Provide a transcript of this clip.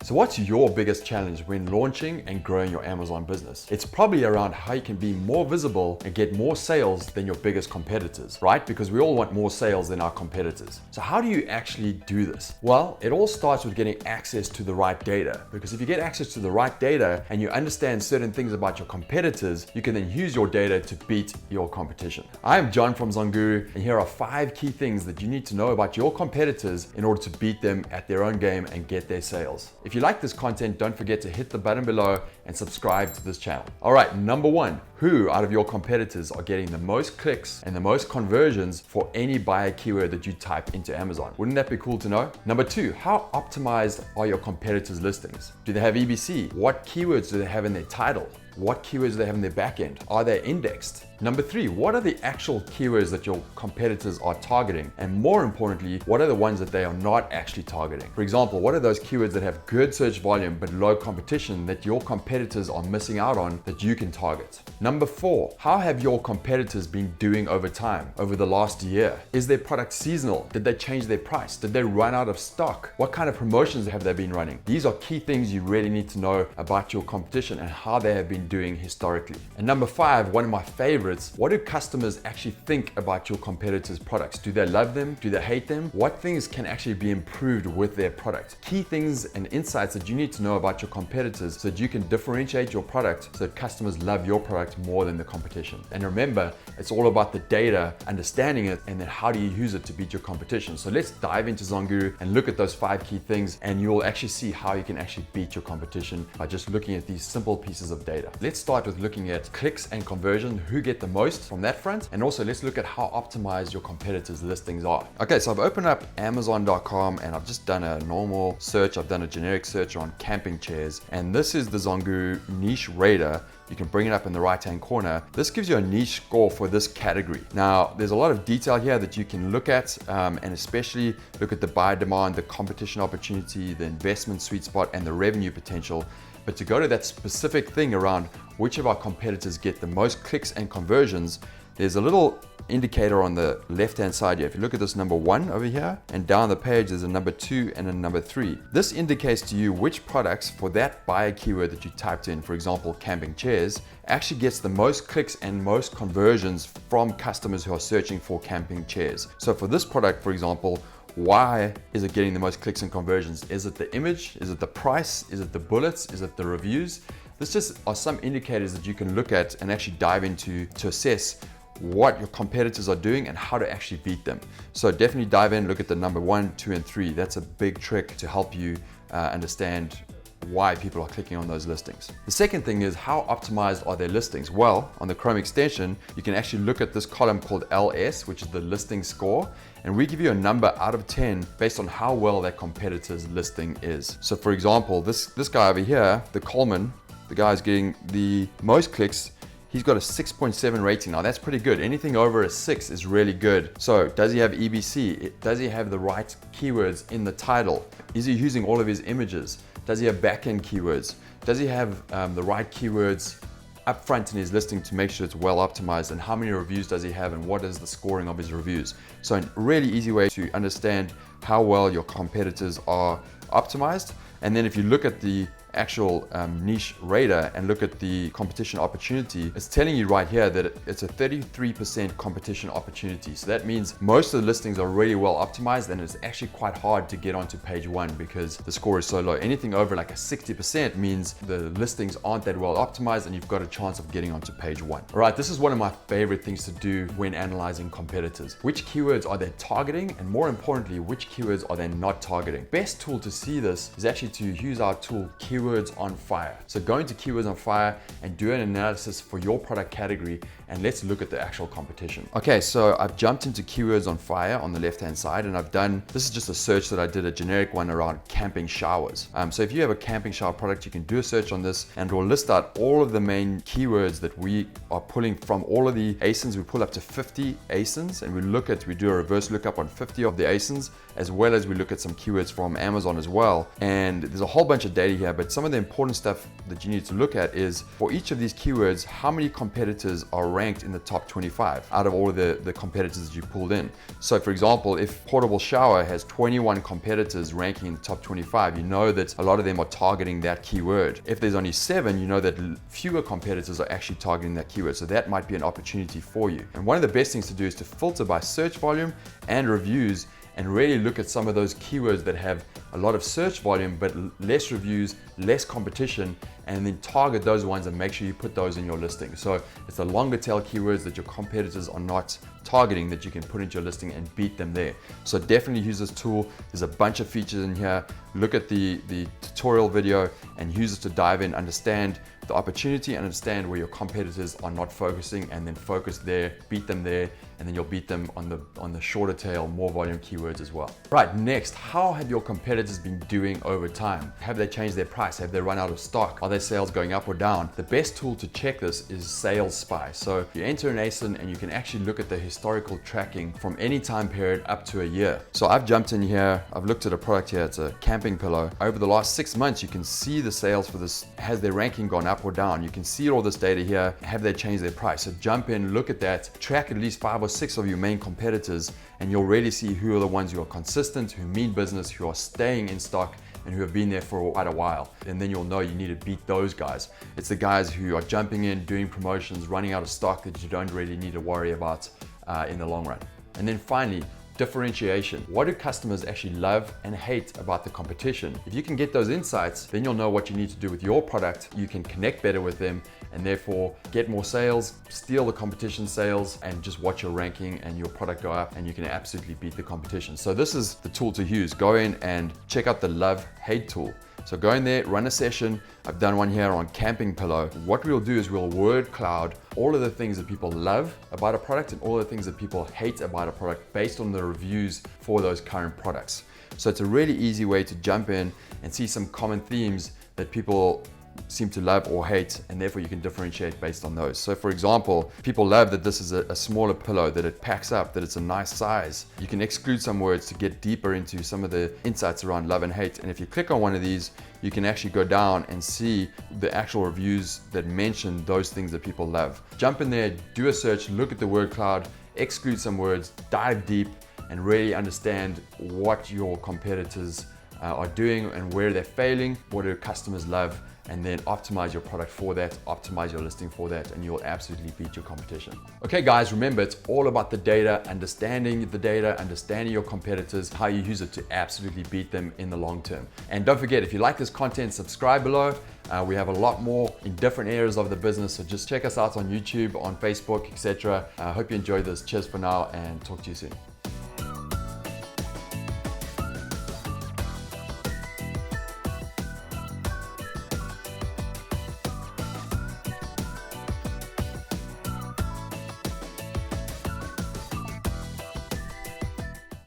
So what's your biggest challenge when launching and growing your Amazon business? It's probably around how you can be more visible and get more sales than your biggest competitors, right? Because we all want more sales than our competitors. So how do you actually do this? Well, it all starts with getting access to the right data, because if you get access to the right data and you understand certain things about your competitors, you can then use your data to beat your competition. I'm John from Zonguru, and here are 5 key things that you need to know about your competitors in order to beat them at their own game and get their sales. If you like this content, don't forget to hit the button below and subscribe to this channel. All right, number 1, who out of your competitors are getting the most clicks and the most conversions for any buyer keyword that you type into Amazon? Wouldn't that be cool to know? Number 2, how optimized are your competitors' listings? Do they have EBC? What keywords do they have in their title? What keywords do they have in their backend? Are they indexed? Number 3, what are the actual keywords that your competitors are targeting? And more importantly, what are the ones that they are not actually targeting? For example, what are those keywords that have good search volume but low competition that your competitors are missing out on that you can target? Number 4, how have your competitors been doing over time, over the last year? Is their product seasonal? Did they change their price? Did they run out of stock? What kind of promotions have they been running? These are key things you really need to know about your competition and how they have been doing historically. And number 5, one of my favorites, what do customers actually think about your competitors' products? Do they love them? Do they hate them? What things can actually be improved with their product? Key things and insights that you need to know about your competitors so that you can differentiate your product so that customers love your product more than the competition. And remember, it's all about the data, understanding it, and then how do you use it to beat your competition. So let's dive into Zonguru and look at those 5 key things, and you'll actually see how you can actually beat your competition by just looking at these simple pieces of data. Let's start with looking at clicks and conversion, who get the most from that front, and also let's look at how optimized your competitors' listings are. Okay, so I've opened up Amazon.com and I've just done a normal search. I've done a generic search on camping chairs, and this is the Zonguru niche radar. You can bring it up in the right-hand corner. This gives you a niche score for this category. Now, there's a lot of detail here that you can look at, and especially look at the buyer demand, the competition opportunity, the investment sweet spot, and the revenue potential. But to go to that specific thing around which of our competitors get the most clicks and conversions, there's a little indicator on the left-hand side here. If you look at this number 1 over here, and down the page there's a number 2 and a number 3. This indicates to you which products for that buyer keyword that you typed in, for example, camping chairs, actually gets the most clicks and most conversions from customers who are searching for camping chairs. So for this product, for example, why is it getting the most clicks and conversions? Is it the image? Is it the price? Is it the bullets? Is it the reviews? This just are some indicators that you can look at and actually dive into to assess what your competitors are doing and how to actually beat them. So definitely dive in, look at the number 1, 2, and 3. That's a big trick to help you understand why people are clicking on those listings. The second thing is, how optimized are their listings? Well, on the Chrome extension, you can actually look at this column called LS, which is the listing score, and we give you a number out of 10 based on how well that competitor's listing is. So for example, this guy over here, the Coleman, the guy is getting the most clicks. He's got a 6.7 rating. Now that's pretty good. Anything over a 6 is really good. So does he have EBC? Does he have the right keywords in the title? Is he using all of his images? Does he have backend keywords? Does he have the right keywords up front in his listing to make sure it's well optimized? And how many reviews does he have, and what is the scoring of his reviews? So a really easy way to understand how well your competitors are optimized. And then if you look at the actual niche radar and look at the competition opportunity, it's telling you right here that it's a 33% competition opportunity. So that means most of the listings are really well optimized, and it's actually quite hard to get onto page 1 because the score is so low. Anything over like a 60% means the listings aren't that well optimized and you've got a chance of getting onto page 1. All right, this is one of my favorite things to do when analyzing competitors. Which keywords are they targeting, and more importantly, which keywords are they not targeting? Best tool to see this is actually to use our tool Keywords on Fire. So go into Keywords on Fire and do an analysis for your product category, and let's look at the actual competition. Okay, so I've jumped into Keywords on Fire on the left-hand side, and this is just a search that I did, a generic one around camping showers. So if you have a camping shower product, you can do a search on this, and we'll list out all of the main keywords that we are pulling from all of the ASINs. We pull up to 50 ASINs, and we do a reverse lookup on 50 of the ASINs, as well as we look at some keywords from Amazon as well. And And there's a whole bunch of data here, but some of the important stuff that you need to look at is for each of these keywords, how many competitors are ranked in the top 25 out of all of the competitors that you pulled in. So for example, if portable shower has 21 competitors ranking in the top 25, you know that a lot of them are targeting that keyword. If there's only 7, you know that fewer competitors are actually targeting that keyword. So that might be an opportunity for you. And one of the best things to do is to filter by search volume and reviews, and really look at some of those keywords that have a lot of search volume but less reviews, less competition, and then target those ones and make sure you put those in your listing. So it's the longer tail keywords that your competitors are not targeting that you can put into your listing and beat them there. So definitely use this tool. There's a bunch of features in here. Look at the tutorial video and use it to dive in, understand the opportunity and understand where your competitors are not focusing, and then focus there, beat them there, and then you'll beat them on the shorter tail, more volume keywords as well. Right, next, how have your competitors been doing over time? Have they changed their price? Have they run out of stock? Are their sales going up or down? The best tool to check this is Sales Spy. So you enter an ASIN and you can actually look at the historical tracking from any time period up to a year. So I've jumped in here, I've looked at a product here, it's a camping pillow. Over the last 6 months, you can see the sales for this. Has their ranking gone up or down? You can see all this data here. Have they changed their price? So jump in, look at that, track at least 5 or 6 of your main competitors, and you'll really see who are the ones who are consistent, who mean business, who are staying in stock, and who have been there for quite a while. And then you'll know you need to beat those guys. It's the guys who are jumping in, doing promotions, running out of stock that you don't really need to worry about in the long run. And then finally, differentiation. What do customers actually love and hate about the competition? If you can get those insights, then you'll know what you need to do with your product. You can connect better with them and therefore get more sales, steal the competition sales, and just watch your ranking and your product go up, and you can absolutely beat the competition. So this is the tool to use. Go in and check out the love-hate tool. So go in there, run a session. I've done one here on camping pillow. What we'll do is we'll word cloud all of the things that people love about a product and all the things that people hate about a product based on the reviews for those current products. So it's a really easy way to jump in and see some common themes that people seem to love or hate, and therefore you can differentiate based on those. So for example, people love that this is a smaller pillow, that it packs up, that it's a nice size. You can exclude some words to get deeper into some of the insights around love and hate. And if you click on one of these, you can actually go down and see the actual reviews that mention those things that people love. Jump in there, do a search, look at the word cloud, exclude some words, dive deep, and really understand what your competitors are doing and where they're failing, what do customers love, and then optimize your product for that, optimize your listing for that, and you'll absolutely beat your competition. Okay guys, remember, it's all about the data, understanding your competitors, how you use it to absolutely beat them in the long term. And don't forget, if you like this content, subscribe below. We have a lot more in different areas of the business, so just check us out on YouTube, on Facebook, etc. I hope you enjoyed this. Cheers for now, and talk to you soon.